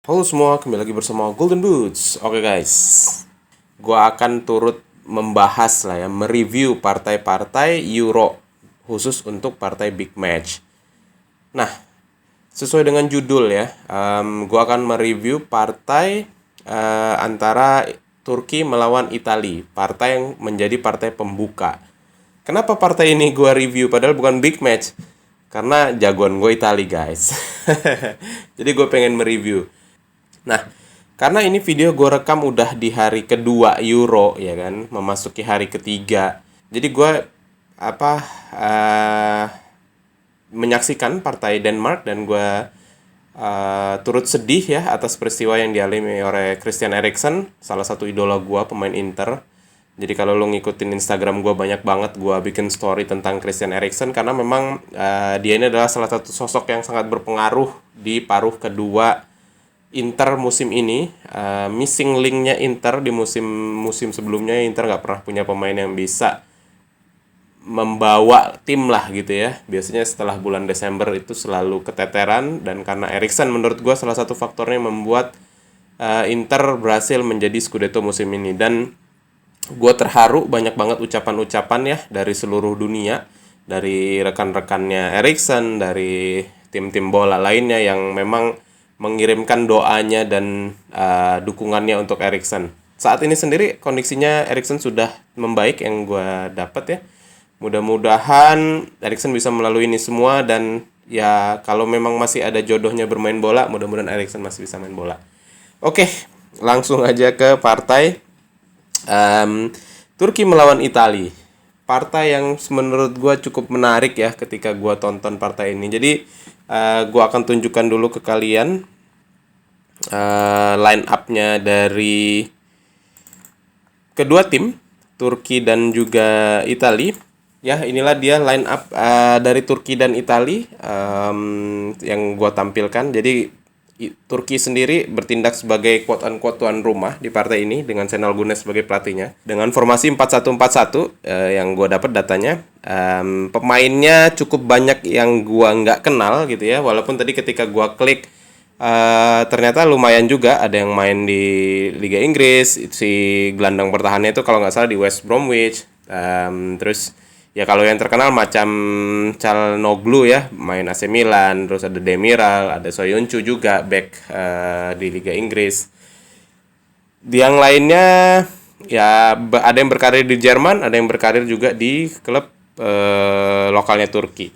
Halo semua, kembali lagi bersama Golden Boots. Oke guys, gua akan turut membahas lah ya, mereview partai-partai Euro khusus untuk partai Big Match. Nah, sesuai dengan judul ya, gua akan mereview partai antara Turki melawan Italia, partai yang menjadi partai pembuka. Kenapa partai ini gua review padahal bukan Big Match? Karena jagoan gue Italia guys. Jadi gue pengen mereview. Nah, karena ini video gue rekam udah di hari kedua Euro ya kan, memasuki hari ketiga. Jadi gue apa eh, menyaksikan partai Denmark dan gue turut sedih ya atas peristiwa yang dialami oleh Christian Eriksen, salah satu idola gue, pemain Inter. Jadi kalau lo ngikutin Instagram gue, banyak banget gue bikin story tentang Christian Eriksen karena memang dia ini adalah salah satu sosok yang sangat berpengaruh di paruh kedua Inter musim ini. Missing linknya Inter di musim sebelumnya, Inter nggak pernah punya pemain yang bisa membawa tim lah gitu ya. Biasanya setelah bulan Desember itu selalu keteteran, dan karena Eriksen menurut gue salah satu faktornya membuat Inter berhasil menjadi Scudetto musim ini. Dan gue terharu, banyak banget ucapan-ucapan ya dari seluruh dunia, dari rekan-rekannya Eriksen, dari tim-tim bola lainnya yang memang mengirimkan doanya dan dukungannya untuk Eriksen. Saat ini sendiri kondisinya Eriksen sudah membaik yang gue dapat ya. Mudah-mudahan Eriksen bisa melalui ini semua, dan ya kalau memang masih ada jodohnya bermain bola, mudah-mudahan Eriksen masih bisa main bola. Oke, langsung aja ke partai Turki melawan Italia. Partai yang menurut gue cukup menarik ya ketika gue tonton partai ini. Jadi gue akan tunjukkan dulu ke kalian line up-nya dari kedua tim, Turki dan juga Italia. Ya, inilah dia line up dari Turki dan Italia yang gue tampilkan. Jadi Turki sendiri bertindak sebagai quote-unquote tuan rumah di partai ini dengan Şenol Güneş sebagai pelatihnya. Dengan formasi 4-1-4-1 yang gue dapat datanya. Pemainnya cukup banyak yang gue nggak kenal gitu ya. Walaupun tadi ketika gue klik ternyata lumayan juga, ada yang main di Liga Inggris. Si gelandang pertahannya itu kalau nggak salah di West Bromwich. Terus ya kalau yang terkenal macam Çalhanoğlu ya, main AC Milan. Terus ada Demiral, ada Soyuncu juga back di Liga Inggris. Yang lainnya ya ada yang berkarir di Jerman, ada yang berkarir juga di klub lokalnya Turki.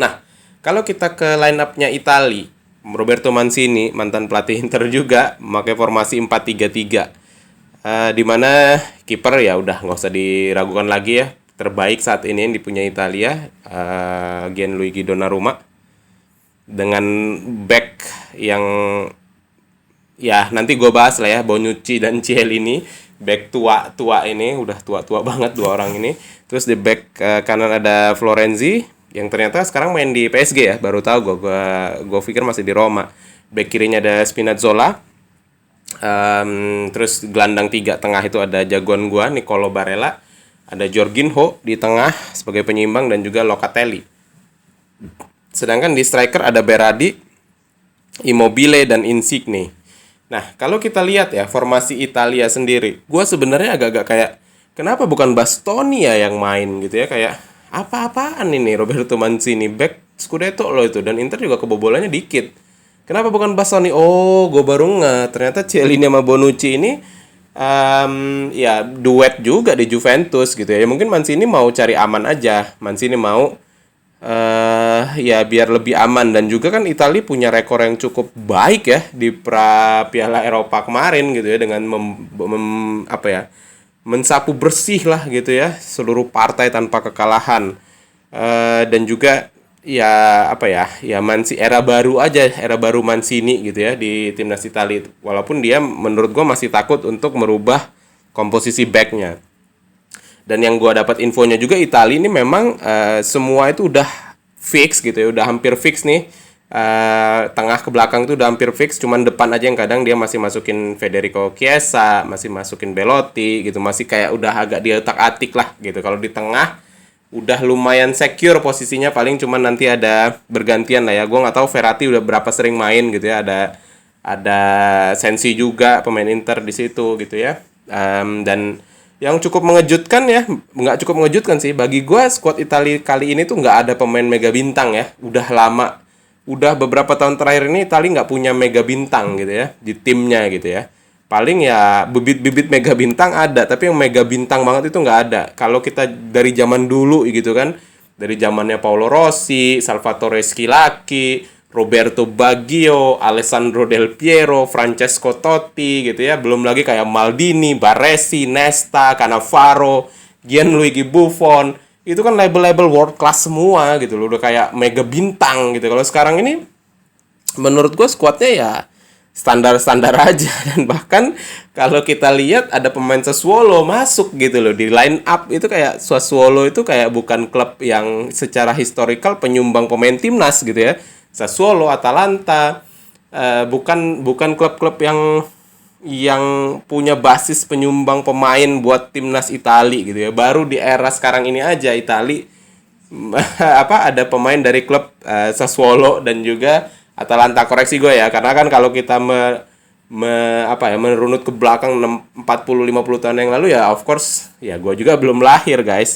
Nah, kalau kita ke line up-nya Italia, Roberto Mancini, mantan pelatih Inter juga, memakai formasi 4-3-3. Di mana kiper ya udah nggak usah diragukan lagi ya, terbaik saat ini yang dipunyai Italia, Gianluigi Donnarumma, dengan back yang ya nanti gue bahas lah ya, Bonucci dan Chiellini, back tua ini, udah tua banget dua orang ini. Terus di back kanan ada Florenzi yang ternyata sekarang main di PSG ya, baru tahu gue pikir masih di Roma. Back kirinya ada Spinazzola. Terus gelandang tiga tengah itu ada jagoan gua Nicolo Barella, ada Jorginho di tengah sebagai penyeimbang, dan juga Locatelli. Sedangkan di striker ada Berardi, Immobile, dan Insigne. Nah, kalau kita lihat ya formasi Italia sendiri, gua sebenarnya agak-agak kayak kenapa bukan Bastoni ya yang main gitu ya, kayak apa-apaan ini Roberto Mancini, back Scudetto loh itu, dan Inter juga kebobolannya dikit. Kenapa bukan Bastoni? Oh, gue baru nggak. Ternyata Chiellini sama Bonucci ini ya duet juga di Juventus gitu ya. Mungkin Mancini mau cari aman aja. Mancini mau ya biar lebih aman, dan juga kan Italia punya rekor yang cukup baik ya di Piala Eropa kemarin gitu ya, dengan apa ya, mensapu bersih lah gitu ya seluruh partai tanpa kekalahan. Dan juga ya apa ya, era baru aja, era baru Mancini gitu ya di timnas Italia. Walaupun dia menurut gue masih takut untuk merubah komposisi backnya. Dan yang gue dapat infonya juga, Italia ini memang semua itu udah fix gitu ya, udah hampir fix nih. Tengah ke belakang itu udah hampir fix, cuman depan aja yang kadang dia masih masukin Federico Chiesa, masih masukin Belotti gitu, masih kayak udah agak diotak-atik lah gitu. Kalau di tengah udah lumayan secure posisinya, paling cuman nanti ada bergantian lah ya. Gue nggak tahu Verratti udah berapa sering main gitu ya, ada ada Sensi juga pemain Inter di situ gitu ya. Dan yang cukup mengejutkan ya, nggak cukup mengejutkan sih bagi gue, skuad Italia kali ini tuh nggak ada pemain mega bintang ya. Udah beberapa tahun terakhir ini Italia nggak punya mega bintang gitu ya di timnya gitu ya. Paling ya bibit-bibit mega bintang ada, tapi yang mega bintang banget itu nggak ada. Kalau kita dari zaman dulu gitu kan, dari zamannya Paolo Rossi, Salvatore Schilacchi, Roberto Baggio, Alessandro Del Piero, Francesco Totti gitu ya. Belum lagi kayak Maldini, Baresi, Nesta, Cannavaro, Gianluigi Buffon. Itu kan label-label world class semua gitu loh. Udah kayak mega bintang gitu. Kalau sekarang ini menurut gue skuadnya ya standar-standar aja. Dan bahkan kalau kita lihat ada pemain Sassuolo masuk gitu loh di line up, itu kayak Sassuolo itu kayak bukan klub yang secara historical penyumbang pemain timnas gitu ya. Sassuolo, Atalanta, bukan bukan klub-klub yang punya basis penyumbang pemain buat timnas Italia gitu ya. Baru di era sekarang ini aja Italia ada pemain dari klub Sassuolo dan juga Atalanta. Koreksi gue ya, karena kan kalau kita merunut ke belakang 40-50 tahun yang lalu ya, of course ya gue juga belum lahir guys.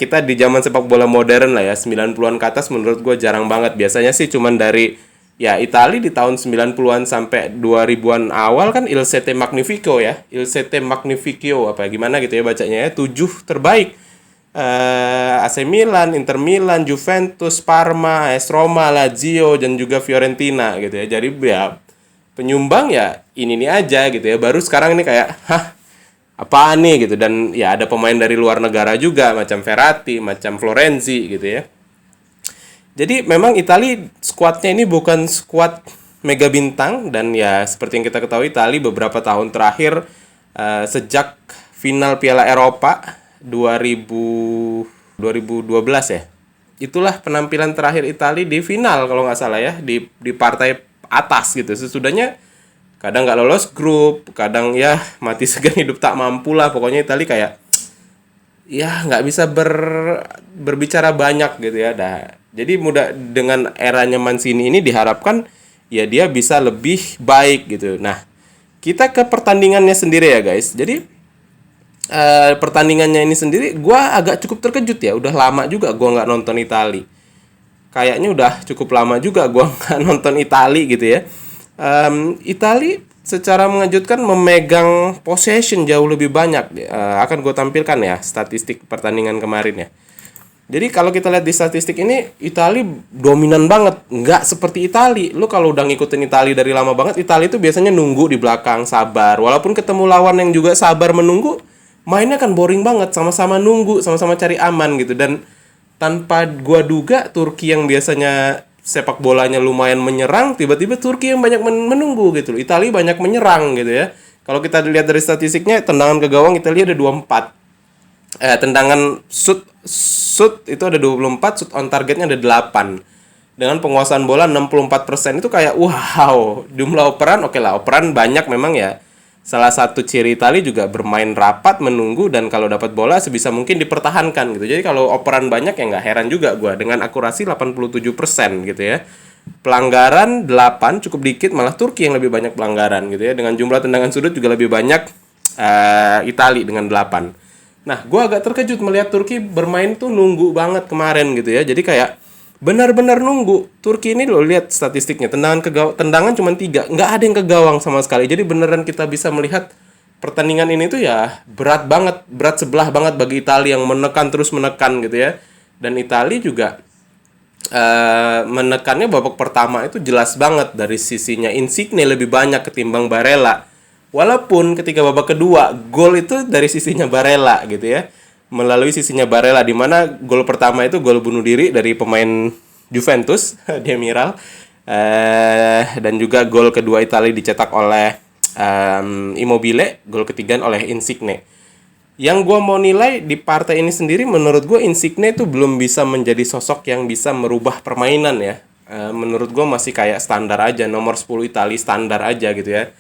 Kita di zaman sepak bola modern lah ya, 90-an ke atas menurut gue jarang banget. Biasanya sih cuman dari ya Italia di tahun 90-an sampai 2000-an awal kan Il Sette Magnifico ya. Il Sette Magnifico apa gimana gitu ya bacanya ya, 7 terbaik. AC Milan, Inter Milan, Juventus, Parma, AS Roma, Lazio dan juga Fiorentina gitu ya. Jadi ya penyumbang ya ini aja gitu ya. Baru sekarang ini kayak apaan nih gitu. Dan ya ada pemain dari luar negara juga macam Verratti, macam Florenzi gitu ya. Jadi memang Italia skuadnya ini bukan skuad mega bintang. Dan ya seperti yang kita ketahui Italia beberapa tahun terakhir sejak final Piala Eropa 2012 ya. Itulah penampilan terakhir Italia di final kalau nggak salah ya, di partai atas gitu. Sesudahnya kadang nggak lolos grup, kadang ya mati segan hidup tak mampu lah. Pokoknya Italia kayak ya nggak bisa berbicara banyak gitu ya. Jadi mudah dengan eranya Mancini ini diharapkan ya dia bisa lebih baik gitu. Nah, kita ke pertandingannya sendiri ya guys. Jadi pertandingannya ini sendiri gue agak cukup terkejut ya. Udah lama juga gue nggak nonton Itali. Kayaknya udah cukup lama juga gue nggak nonton Itali gitu ya. Itali secara mengejutkan memegang possession jauh lebih banyak. Akan gue tampilkan ya statistik pertandingan kemarin ya. Jadi kalau kita lihat di statistik ini, Itali dominan banget. Nggak seperti Itali. Lu kalau udah ngikutin Itali dari lama banget, Itali itu biasanya nunggu di belakang, sabar. Walaupun ketemu lawan yang juga sabar menunggu, mainnya kan boring banget, sama-sama nunggu, sama-sama cari aman gitu. Dan tanpa gua duga Turki yang biasanya sepak bolanya lumayan menyerang, tiba-tiba Turki yang banyak menunggu gitu. Italia banyak menyerang gitu ya. Kalau kita lihat dari statistiknya, tendangan ke gawang Italia ada 24. Tendangan shoot itu ada 24, shoot on targetnya ada 8. Dengan penguasaan bola 64%, itu kayak wow. Jumlah operan oke lah, operan banyak memang ya. Salah satu ciri Italia juga bermain rapat, menunggu, dan kalau dapat bola sebisa mungkin dipertahankan gitu. Jadi kalau operan banyak ya nggak heran juga gue, dengan akurasi 87% gitu ya. Pelanggaran 8, cukup dikit, malah Turki yang lebih banyak pelanggaran gitu ya. Dengan jumlah tendangan sudut juga lebih banyak Italia dengan 8. Nah, gue agak terkejut melihat Turki bermain tuh nunggu banget kemarin gitu ya. Jadi kayak benar-benar nunggu. Turki ini lo lihat statistiknya, tendangan cuma 3, nggak ada yang ke gawang sama sekali. Jadi beneran kita bisa melihat pertandingan ini tuh ya berat banget, berat sebelah banget bagi Italia yang menekan terus menekan gitu ya. Dan Italia juga menekannya babak pertama itu jelas banget, dari sisinya Insigne lebih banyak ketimbang Barella. Walaupun ketika babak kedua gol itu dari sisinya Barella gitu ya, melalui sisinya Barella, di mana gol pertama itu gol bunuh diri dari pemain Juventus Demiral, dan juga gol kedua Italia dicetak oleh Immobile, gol ketiga oleh Insigne. Yang gue mau nilai di partai ini sendiri, menurut gue Insigne itu belum bisa menjadi sosok yang bisa merubah permainan ya. Menurut gue masih kayak standar aja, nomor 10 Italia standar aja gitu ya.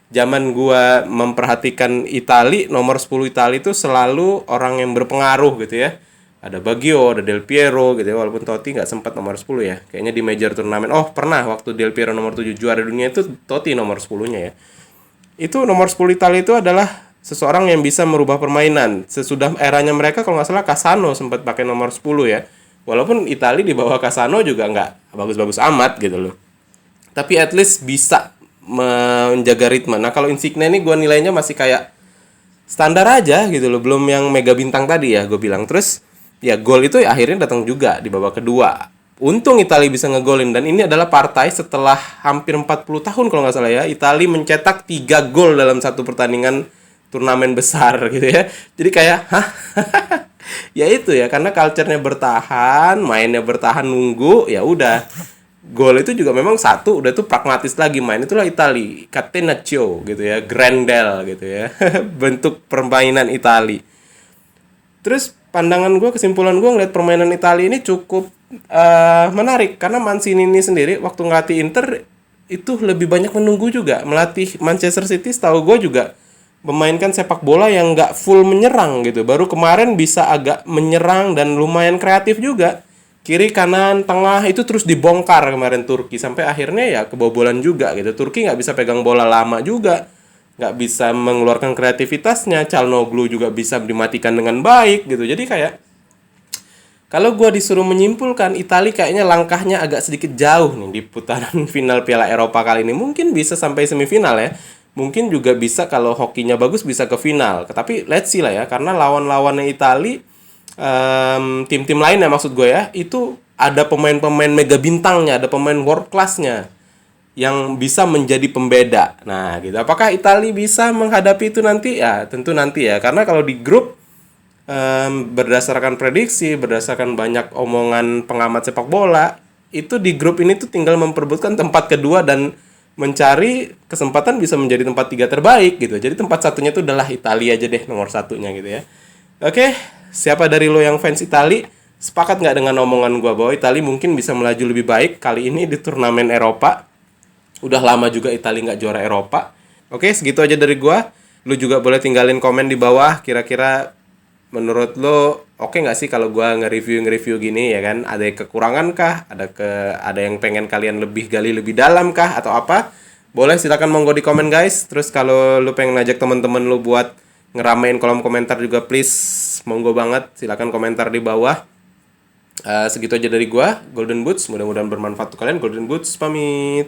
Zaman gua memperhatikan Itali, nomor 10 Itali itu selalu orang yang berpengaruh gitu ya. Ada Baggio, ada Del Piero gitu ya. Walaupun Totti nggak sempat nomor 10 ya. Kayaknya di major turnamen. Oh, pernah waktu Del Piero nomor 7 juara dunia itu Totti nomor 10-nya ya. Itu nomor 10 Italia itu adalah seseorang yang bisa merubah permainan. Sesudah eranya mereka kalau nggak salah Cassano sempat pakai nomor 10 ya. Walaupun Italia di bawah Cassano juga nggak bagus-bagus amat gitu loh. Tapi at least bisa menjaga ritme. Nah kalau Insigne ini gue nilainya masih kayak standar aja gitu loh, belum yang mega bintang tadi ya gue bilang. Terus ya gol itu ya akhirnya datang juga di babak kedua. Untung Italia bisa ngegolin, dan ini adalah partai setelah hampir 40 tahun kalau nggak salah ya, Italia mencetak 3 gol dalam satu pertandingan turnamen besar gitu ya. Jadi kayak hah. Ya itu ya, karena culture-nya bertahan, mainnya bertahan, nunggu, ya udah. Gol itu juga memang satu udah tuh pragmatis lagi main, itulah Itali, catenaccio gitu ya, grandel gitu ya. Bentuk permainan Itali. Terus pandangan gue, kesimpulan gue ngeliat permainan Italia ini cukup menarik, karena Mancini ini sendiri waktu ngelatih Inter itu lebih banyak menunggu juga. Melatih Manchester City setahu gue juga memainkan sepak bola yang nggak full menyerang gitu. Baru kemarin bisa agak menyerang dan lumayan kreatif juga. Kiri, kanan, tengah itu terus dibongkar kemarin Turki. Sampai akhirnya ya kebobolan juga gitu. Turki nggak bisa pegang bola lama juga. Nggak bisa mengeluarkan kreativitasnya. Calhanoglu juga bisa dimatikan dengan baik gitu. Jadi kayak kalau gue disuruh menyimpulkan, Italia kayaknya langkahnya agak sedikit jauh nih di putaran final Piala Eropa kali ini. Mungkin bisa sampai semifinal ya. Mungkin juga bisa kalau hokinya bagus bisa ke final. Tapi let's see lah ya. Karena lawan-lawannya Italia, tim-tim lain ya maksud gue ya, itu ada pemain-pemain mega bintangnya, ada pemain world class-nya yang bisa menjadi pembeda. Nah gitu. Apakah Italia bisa menghadapi itu nanti? Ya tentu nanti ya. Karena kalau di grup, berdasarkan prediksi, berdasarkan banyak omongan pengamat sepak bola, itu di grup ini tuh tinggal memperebutkan tempat kedua dan mencari kesempatan bisa menjadi tempat 3 terbaik gitu. Jadi tempat satunya tuh adalah Italia aja deh, nomor satunya gitu ya. Oke, siapa dari lo yang fans Italia? Sepakat nggak dengan omongan gue bahwa Italia mungkin bisa melaju lebih baik kali ini di turnamen Eropa? Udah lama juga Italia nggak juara Eropa. Oke, segitu aja dari gue. Lu juga boleh tinggalin komen di bawah. Kira-kira menurut lo oke nggak sih kalau gue nge-review gini ya kan? Ada kekurangan kah? Ada yang pengen kalian lebih gali lebih dalam kah? Atau apa? Boleh, silakan monggo di komen guys. Terus kalau lu pengen ngajak teman-teman lu buat ngeramein kolom komentar juga, please monggo banget, silakan komentar di bawah. Segitu aja dari gua, Golden Boots, mudah-mudahan bermanfaat untuk kalian. Golden Boots pamit.